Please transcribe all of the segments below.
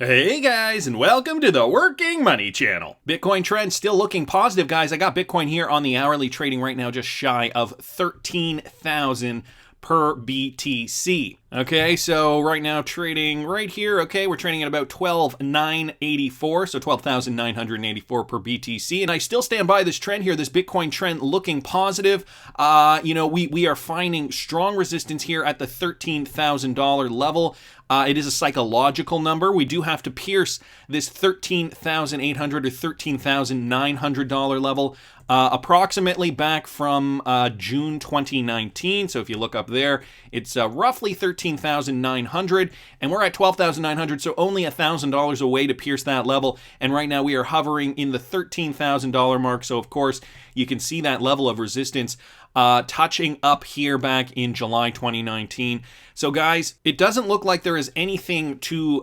Hey guys, and welcome to the Working Money Channel. Bitcoin trend still looking positive, guys. I got Bitcoin here on the hourly trading right now just shy of 13,000 per BTC. Okay, so right now trading right here, okay, we're trading at about 12,984, so 12,984 per BTC, and I still stand by this trend here, this Bitcoin trend looking positive. We are finding strong resistance here at the $13,000 level. It is a psychological number. We do have to pierce this $13,800 or $13,900 level, approximately back from June 2019. So if you look up there, it's roughly 13,900, and we're at 12,900, so only $1,000 away to pierce that level. And right now we are hovering in the $13,000 mark. So of course you can see that level of resistance touching up here back in July 2019. So guys, it doesn't look like there is anything to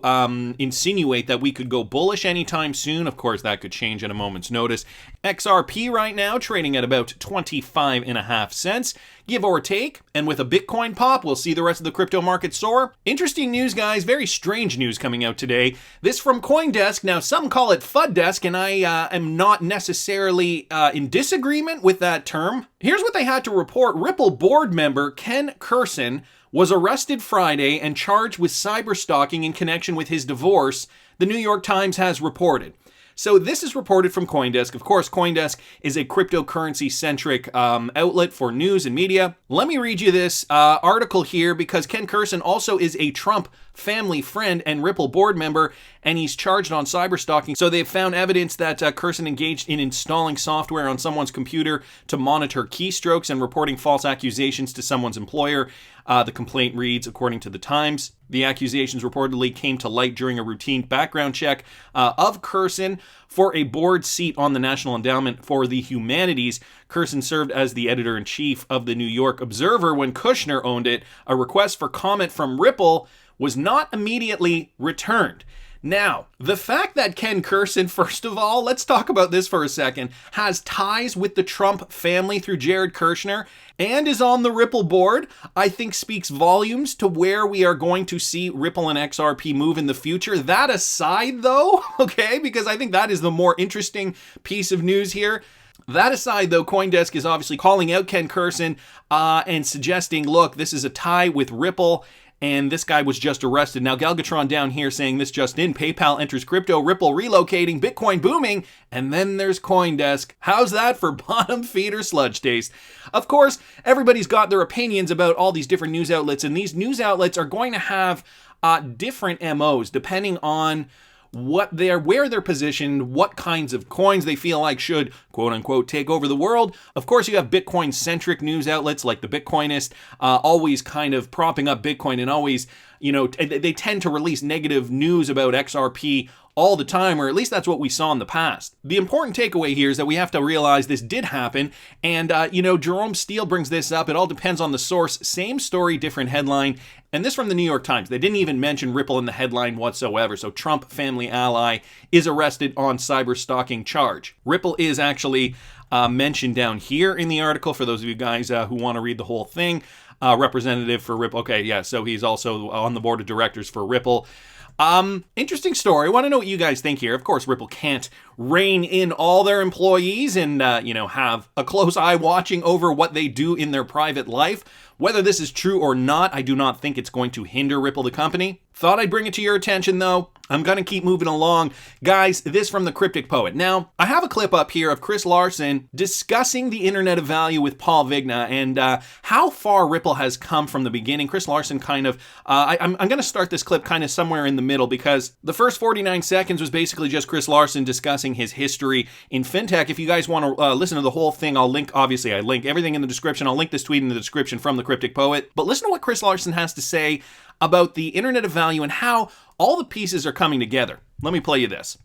insinuate that we could go bullish anytime soon. Of course, that could change at a moment's notice. XRP right now trading at about 25.5 cents, give or take. And with a Bitcoin pop, we'll see the rest of the crypto market soar. Interesting news, guys. Very strange news coming out today. This from CoinDesk. Now, some call it FUD Desk, and I am not necessarily in disagreement with that term. Here's what they had to report. Ripple board member Ken Kurson was arrested Friday and charged with cyberstalking in connection with his divorce, the New York Times has reported. So this is reported from CoinDesk. Of course, CoinDesk is a cryptocurrency-centric outlet for news and media. Let me read you this article here because Ken Kurson also is a Trump family friend and Ripple board member, and he's charged on cyberstalking. So they've found evidence that Kurson engaged in installing software on someone's computer to monitor keystrokes and reporting false accusations to someone's employer. The complaint reads, according to the Times, the accusations reportedly came to light during a routine background check of Kurson for a board seat on the National Endowment for the Humanities. Kurson served as the editor-in-chief of the New York Observer when Kushner owned it. A request for comment from Ripple was not immediately returned. Now, the fact that Ken Kurson, first of all, let's talk about this for a second, has ties with the Trump family through Jared Kushner and is on the Ripple board, I think speaks volumes to where we are going to see Ripple and XRP move in the future. That aside, though, okay, because I think that is the more interesting piece of news here. That aside, though, CoinDesk is obviously calling out Ken Kurson and suggesting, look, this is a tie with Ripple, and this guy was just arrested. Now, Galgatron down here saying this just in, PayPal enters crypto, Ripple relocating, Bitcoin booming, and then there's CoinDesk. How's that for bottom feeder sludge taste? Of course, everybody's got their opinions about all these different news outlets, and these news outlets are going to have different MOs depending on where they're positioned, what kinds of coins they feel like should, quote unquote, take over the world. Of course, you have Bitcoin-centric news outlets like The Bitcoinist, always kind of propping up Bitcoin and always, they tend to release negative news about XRP all the time, or at least that's what we saw in the past. The important takeaway here is that we have to realize this did happen, and, Jerome Steele brings this up. It all depends on the source. Same story, different headline, and this from the New York Times. They didn't even mention Ripple in the headline whatsoever, so Trump family ally is arrested on cyberstalking charge. Ripple is actually mentioned down here in the article for those of you guys who want to read the whole thing. Representative for Ripple. Okay, yeah, so he's also on the board of directors for Ripple. Interesting story. I want to know what you guys think here. Of course, Ripple can't rein in all their employees and, have a close eye watching over what they do in their private life. Whether this is true or not, I do not think it's going to hinder Ripple, the company. Thought I'd bring it to your attention, though. I'm going to keep moving along. Guys, this from the Cryptic Poet. Now, I have a clip up here of Chris Larson discussing the Internet of Value with Paul Vigna and how far Ripple has come from the beginning. Chris Larson kind of, I'm going to start this clip kind of somewhere in the middle because the first 49 seconds was basically just Chris Larson discussing his history in fintech. If you guys want to listen to the whole thing, I'll link, obviously I link everything in the description. I'll link this tweet in the description from the Cryptic Poet. But listen to what Chris Larson has to say about the Internet of Value and how all the pieces are coming together. Let me play you this.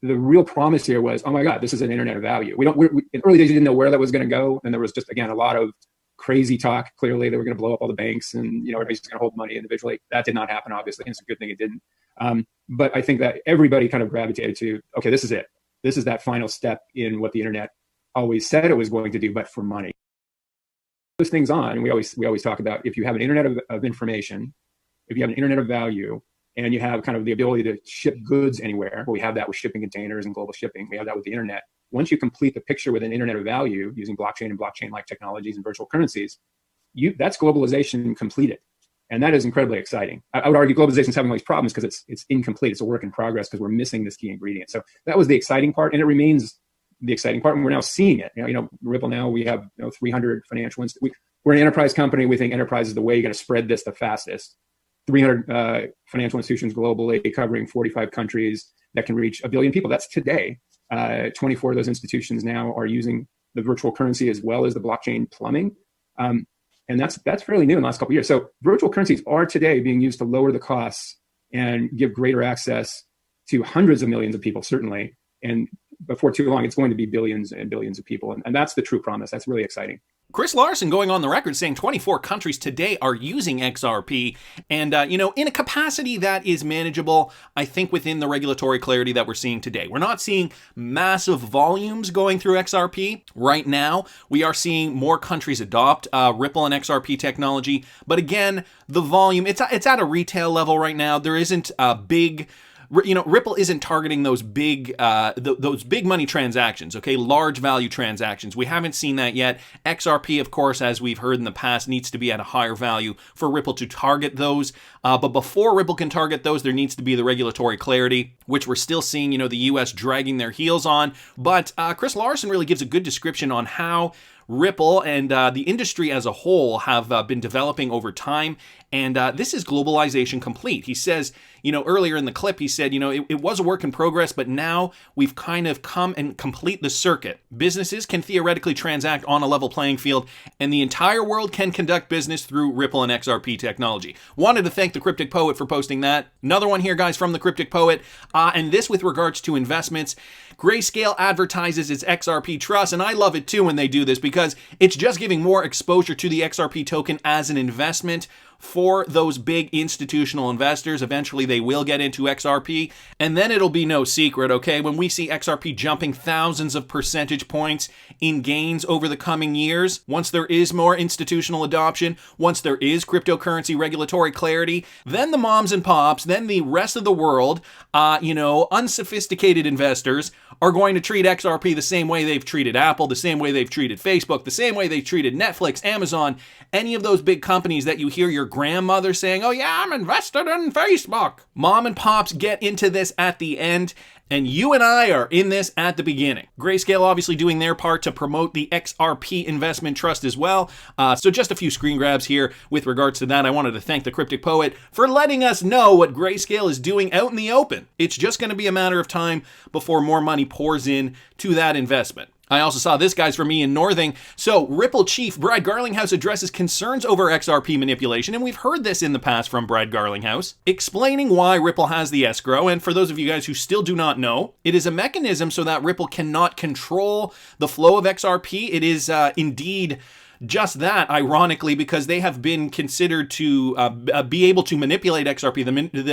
The real promise here was, oh my God, this is an Internet of Value. We in early days, you didn't know where that was going to go. And there was just, again, a lot of crazy talk. Clearly, they were going to blow up all the banks and, everybody's just going to hold money individually. That did not happen, obviously. And it's a good thing it didn't. But I think that everybody kind of gravitated to, okay, this is it. This is that final step in what the Internet always said it was going to do, but for money. Those things on, and we always talk about, if you have an Internet of information, if you have an Internet of Value, and you have kind of the ability to ship goods anywhere. We have that with shipping containers and global shipping. We have that with the internet. Once you complete the picture with an internet of value using blockchain and blockchain-like technologies and virtual currencies, that's globalization completed. And that is incredibly exciting. I would argue globalization is having all these problems because it's incomplete. It's a work in progress because we're missing this key ingredient. So that was the exciting part, and it remains the exciting part. And we're now seeing it. Ripple now, we have 300 financial institutions. We're an enterprise company. We think enterprise is the way you're going to spread this the fastest. 300 financial institutions globally, covering 45 countries that can reach 1 billion people. That's today. 24 of those institutions now are using the virtual currency as well as the blockchain plumbing. And that's fairly new in the last couple of years. So virtual currencies are today being used to lower the costs and give greater access to hundreds of millions of people, certainly. And before too long, it's going to be billions and billions of people. And that's the true promise. That's really exciting. Chris Larson going on the record saying 24 countries today are using XRP. And, in a capacity that is manageable, I think within the regulatory clarity that we're seeing today. We're not seeing massive volumes going through XRP right now. We are seeing more countries adopt Ripple and XRP technology. But again, the volume, it's at a retail level right now. There isn't a big... Ripple isn't targeting those big money transactions, okay? Large value transactions. We haven't seen that yet. XRP, of course, as we've heard in the past, needs to be at a higher value for Ripple to target those. But before Ripple can target those, there needs to be the regulatory clarity, which we're still seeing, the US dragging their heels on. But Chris Larson really gives a good description on how Ripple and the industry as a whole have been developing over time. And this is globalization complete. He says, earlier in the clip, he said, it was a work in progress, but now we've kind of come and complete the circuit. Businesses can theoretically transact on a level playing field, and the entire world can conduct business through Ripple and XRP technology. Wanted to thank the Cryptic Poet for posting that. Another one here, guys, from the Cryptic Poet. And this with regards to investments. Grayscale advertises its XRP trust, and I love it too when they do this because it's just giving more exposure to the XRP token as an investment for those big institutional investors. Eventually they will get into XRP, and then it'll be no secret, okay? When we see XRP jumping thousands of percentage points in gains over the coming years, once there is more institutional adoption, once there is cryptocurrency regulatory clarity, then the moms and pops, then the rest of the world, unsophisticated investors are going to treat XRP the same way they've treated Apple, the same way they've treated Facebook, the same way they've treated Netflix, Amazon, any of those big companies that you hear your grandmother saying, oh yeah, I'm invested in Facebook. Mom and pops get into this at the end, and you and I are in this at the beginning. Grayscale obviously doing their part to promote the XRP investment trust as well. So just a few screen grabs here with regards to that. I wanted to thank the Cryptic Poet for letting us know what Grayscale is doing out in the open. It's just going to be a matter of time before more money pours in to that investment. I also saw this, guys, from me in Northing. So Ripple chief Brad Garlinghouse addresses concerns over XRP manipulation, and we've heard this in the past from Brad Garlinghouse, explaining why Ripple has the escrow. And for those of you guys who still do not know, it is a mechanism so that Ripple cannot control the flow of XRP. It is indeed just that, ironically, because they have been considered to be able to manipulate XRP,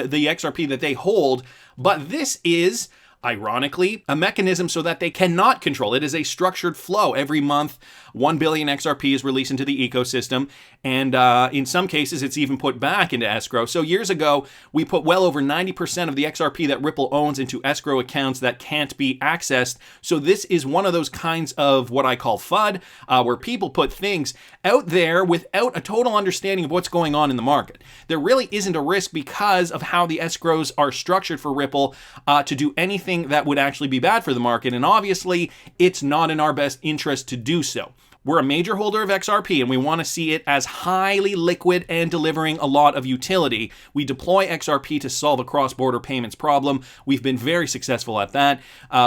the XRP that they hold. But this is, ironically, a mechanism so that they cannot control. It is a structured flow. Every month, 1 billion XRP is released into the ecosystem, and in some cases, it's even put back into escrow. So years ago, we put well over 90% of the XRP that Ripple owns into escrow accounts that can't be accessed. So this is one of those kinds of what I call FUD, where people put things out there without a total understanding of what's going on in the market. There really isn't a risk because of how the escrows are structured for Ripple to do anything that would actually be bad for the market, and obviously, it's not in our best interest to do so. We're a major holder of XRP, and we want to see it as highly liquid and delivering a lot of utility. We deploy XRP to solve a cross-border payments problem. We've been very successful at that.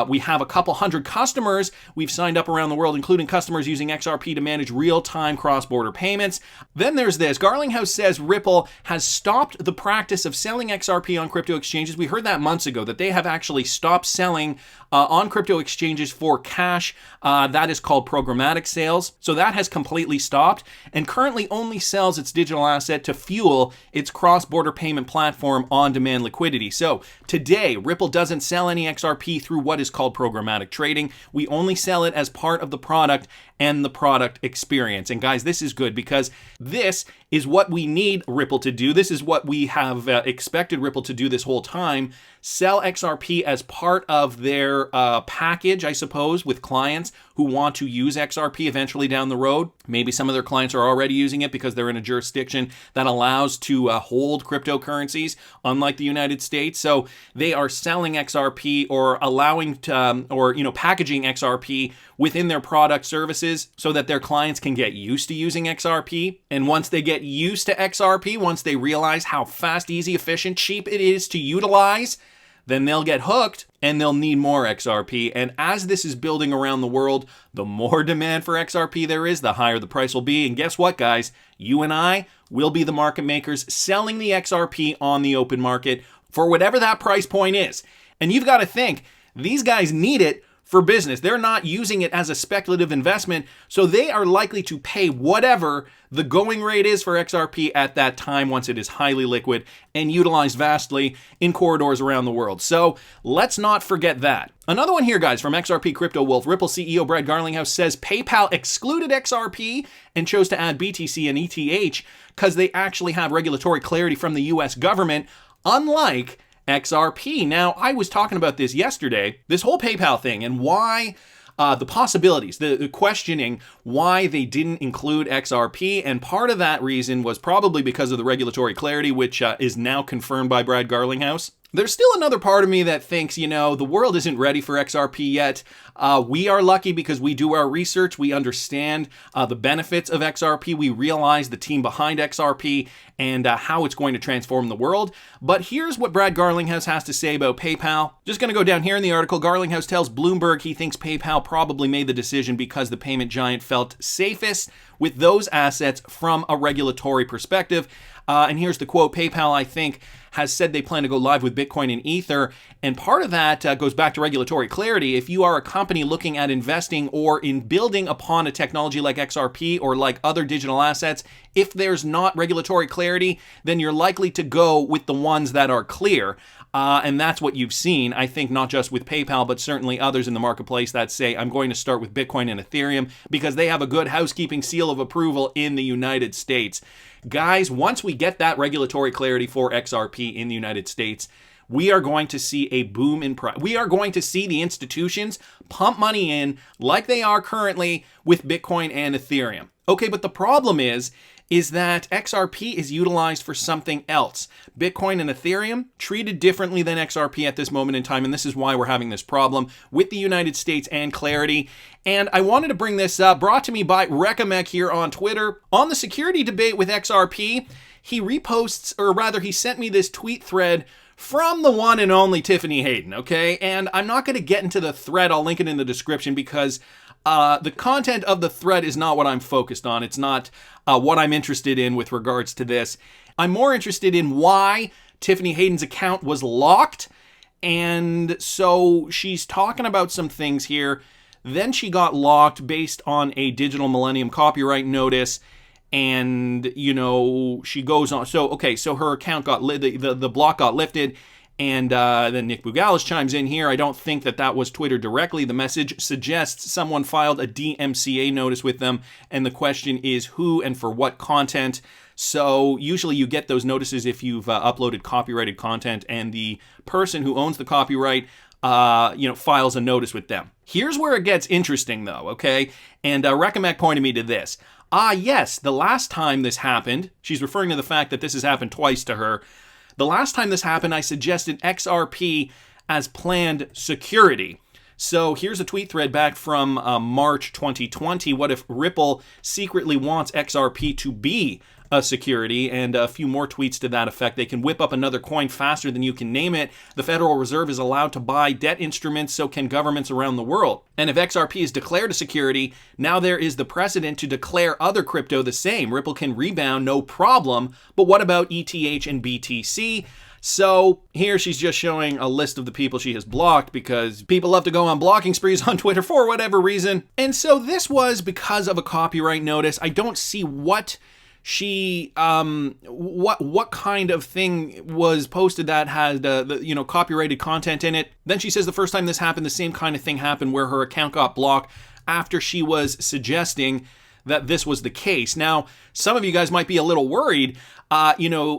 We have a couple hundred customers we've signed up around the world, including customers using XRP to manage real-time cross-border payments. Then there's this. Garlinghouse says Ripple has stopped the practice of selling XRP on crypto exchanges. We heard that months ago, that they have actually stopped selling on crypto exchanges for cash. That is called programmatic sales. sales. So that has completely stopped and currently only sells its digital asset to fuel its cross-border payment platform on-demand liquidity. So today, Ripple doesn't sell any XRP through what is called programmatic trading. We only sell it as part of the product and the product experience. And guys, this is good because this is what we need Ripple to do. This is what we have expected Ripple to do this whole time. Sell XRP as part of their package, I suppose, with clients who want to use XRP eventually down the road. Maybe some of their clients are already using it because they're in a jurisdiction that allows to hold cryptocurrencies, unlike the United States. So they are selling XRP or allowing to, packaging XRP within their product services so that their clients can get used to using XRP. And once they get used to XRP, once they realize how fast, easy, efficient, cheap it is to utilize, then they'll get hooked and they'll need more XRP. And as this is building around the world, the more demand for XRP there is, the higher the price will be. And guess what, guys? You and I will be the market makers selling the XRP on the open market for whatever that price point is. And you've got to think, these guys need it for business. They're not using it as a speculative investment, so they are likely to pay whatever the going rate is for XRP at that time once it is highly liquid and utilized vastly in corridors around the world. So let's not forget that. Another one here, guys, from XRP Crypto Wolf. Ripple CEO Brad Garlinghouse says PayPal excluded XRP and chose to add BTC and ETH because they actually have regulatory clarity from the US government, unlike XRP. Now, I was talking about this yesterday, this whole PayPal thing and why the possibilities, the questioning why they didn't include XRP. And part of that reason was probably because of the regulatory clarity, which is now confirmed by Brad Garlinghouse. There's still another part of me that thinks, the world isn't ready for XRP yet. We are lucky because we do our research. We understand the benefits of XRP. We realize the team behind XRP and how it's going to transform the world. But here's what Brad Garlinghouse has to say about PayPal. Just going to go down here in the article. Garlinghouse tells Bloomberg he thinks PayPal probably made the decision because the payment giant felt safest with those assets from a regulatory perspective. And here's the quote. PayPal, I think, has said they plan to go live with Bitcoin and Ether. And part of that goes back to regulatory clarity. If you are a company looking at investing or in building upon a technology like XRP or like other digital assets, if there's not regulatory clarity, then you're likely to go with the ones that are clear. And that's what you've seen, I think, not just with PayPal, but certainly others in the marketplace that say, I'm going to start with Bitcoin and Ethereum because they have a good housekeeping seal of approval in the United States. Guys, once we get that regulatory clarity for XRP in the United States, we are going to see a boom in price. We are going to see the institutions pump money in like they are currently with Bitcoin and Ethereum. Okay, but the problem is that XRP is utilized for something else. Bitcoin and Ethereum treated differently than XRP at this moment in time, and this is why we're having this problem with the United States and clarity. And I wanted to bring this up, brought to me by Rekamec here on Twitter. On the security debate with XRP, he reposts, or rather he sent me this tweet thread from the one and only Tiffany Hayden, okay? And I'm not going to get into the thread, I'll link it in the description because the content of the thread is not what I'm focused on. It's not what I'm interested in with regards to this. I'm more interested in why Tiffany Hayden's account was locked. And so she's talking about some things here. Then she got locked based on a Digital Millennium copyright notice. And, she goes on. So her account got the block got lifted. And then Nick Bougalis chimes in here. I don't think that was Twitter directly. The message suggests someone filed a DMCA notice with them. And the question is who and for what content. So usually you get those notices if you've uploaded copyrighted content and the person who owns the copyright files a notice with them. Here's where it gets interesting though, okay? And Rekamec pointed me to this. Yes, the last time this happened, she's referring to the fact that this has happened twice to her. The last time this happened, I suggested XRP as planned security. So here's a tweet thread back from March 2020. What if Ripple secretly wants XRP to be a security? And a few more tweets to that effect. They can whip up another coin faster than you can name it. The Federal Reserve is allowed to buy debt instruments, so can governments around the world. And if XRP is declared a security, now there is the precedent to declare other crypto the same. Ripple can rebound, no problem. But what about ETH and BTC? So here she's just showing a list of the people she has blocked because people love to go on blocking sprees on Twitter for whatever reason. And so this was because of a copyright notice. I don't see what she what kind of thing was posted that had copyrighted content in it. Then she says the first time this happened, the same kind of thing happened where her account got blocked after she was suggesting that this was the case. Now, some of you guys might be a little worried,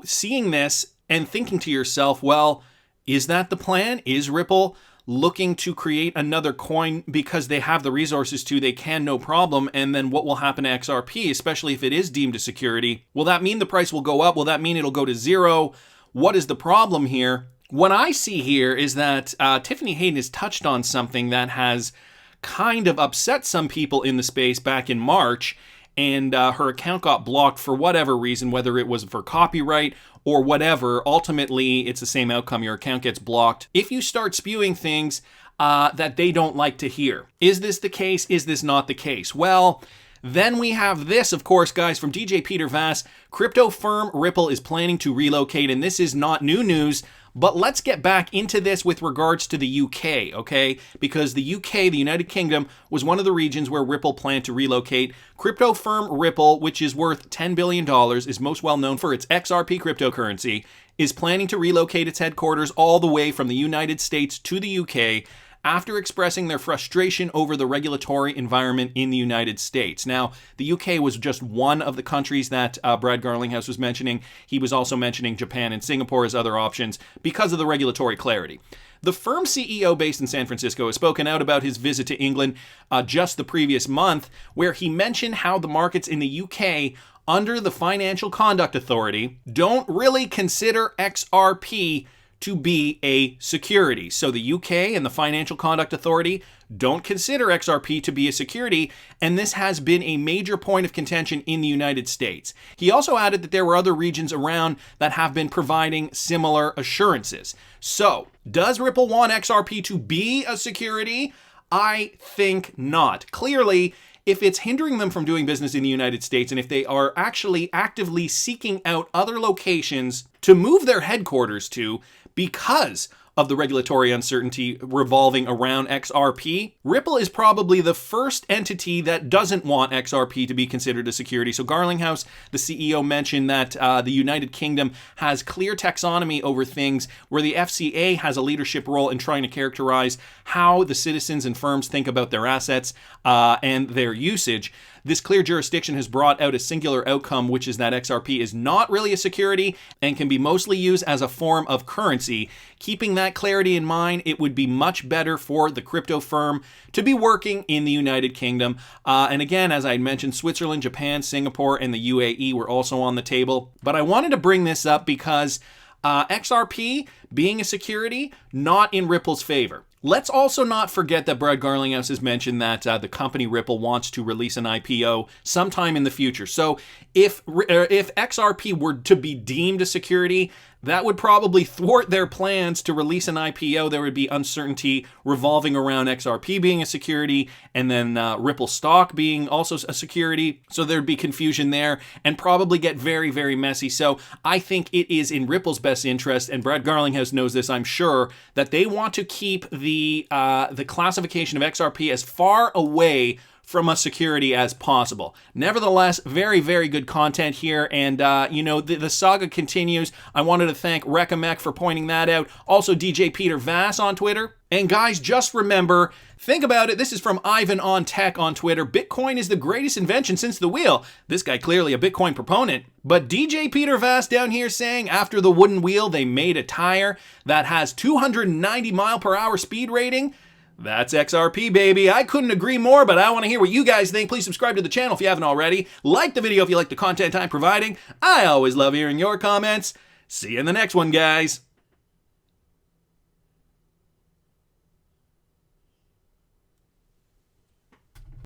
seeing this and thinking to yourself, well, is that the plan? Is Ripple looking to create another coin because they have the resources to, they can, no problem, and then what will happen to XRP, especially if it is deemed a security? Will that mean the price will go up? Will that mean it'll go to zero? What is the problem here? What I see here is that Tiffany Hayden has touched on something that has kind of upset some people in the space back in March, and her account got blocked for whatever reason, whether it was for copyright or whatever. Ultimately, it's the same outcome. Your account gets blocked if you start spewing things that they don't like to hear. Is this the case? Is this not the case? Well, then we have this, of course, guys, from DJ Peter Vass. Crypto firm Ripple is planning to relocate, and this is not new news. But let's get back into this with regards to the UK, okay? Because the UK, the United Kingdom, was one of the regions where Ripple planned to relocate. Crypto firm Ripple, which is worth $10 billion, is most well known for its XRP cryptocurrency, is planning to relocate its headquarters all the way from the United States to the UK after expressing their frustration over the regulatory environment in the United States. Now, the UK was just one of the countries that Brad Garlinghouse was mentioning. He was also mentioning Japan and Singapore as other options because of the regulatory clarity. The firm CEO based in San Francisco has spoken out about his visit to England just the previous month, where he mentioned how the markets in the UK under the Financial Conduct Authority don't really consider XRP to be a security. So the UK and the Financial Conduct Authority don't consider XRP to be a security, and this has been a major point of contention in the United States. He also added that there were other regions around that have been providing similar assurances. So, does Ripple want XRP to be a security? I think not. Clearly, if it's hindering them from doing business in the United States, and if they are actually actively seeking out other locations to move their headquarters to because of the regulatory uncertainty revolving around XRP, Ripple is probably the first entity that doesn't want XRP to be considered a security. So Garlinghouse, the CEO, mentioned that the United Kingdom has clear taxonomy over things where the FCA has a leadership role in trying to characterize how the citizens and firms think about their assets and their usage. This clear jurisdiction has brought out a singular outcome, which is that XRP is not really a security and can be mostly used as a form of currency. Keeping that clarity in mind, it would be much better for the crypto firm to be working in the United Kingdom. And again, as I mentioned, Switzerland, Japan, Singapore, and the UAE were also on the table. But I wanted to bring this up because XRP being a security, not in Ripple's favor. Let's also not forget that Brad Garlinghouse has mentioned that the company Ripple wants to release an IPO sometime in the future. So if XRP were to be deemed a security, that would probably thwart their plans to release an IPO. There would be uncertainty revolving around XRP being a security and then Ripple stock being also a security. So there'd be confusion there and probably get very, very messy. So I think it is in Ripple's best interest, and Brad Garlinghouse knows this, I'm sure, that they want to keep the classification of XRP as far away from a security as possible. Nevertheless, very, very good content here, and the saga continues. I wanted to thank Recamec for pointing that out. Also, DJ Peter Vass on Twitter. And guys, just remember, think about it. This is from Ivan on Tech on Twitter. Bitcoin is the greatest invention since the wheel. This guy clearly a Bitcoin proponent. But DJ Peter Vass down here saying after the wooden wheel, they made a tire that has 290 mile per hour speed rating. That's XRP, baby. I couldn't agree more, but I want to hear what you guys think. Please subscribe to the channel if you haven't already. Like the video if you like the content I'm providing. I always love hearing your comments. See you in the next one, guys.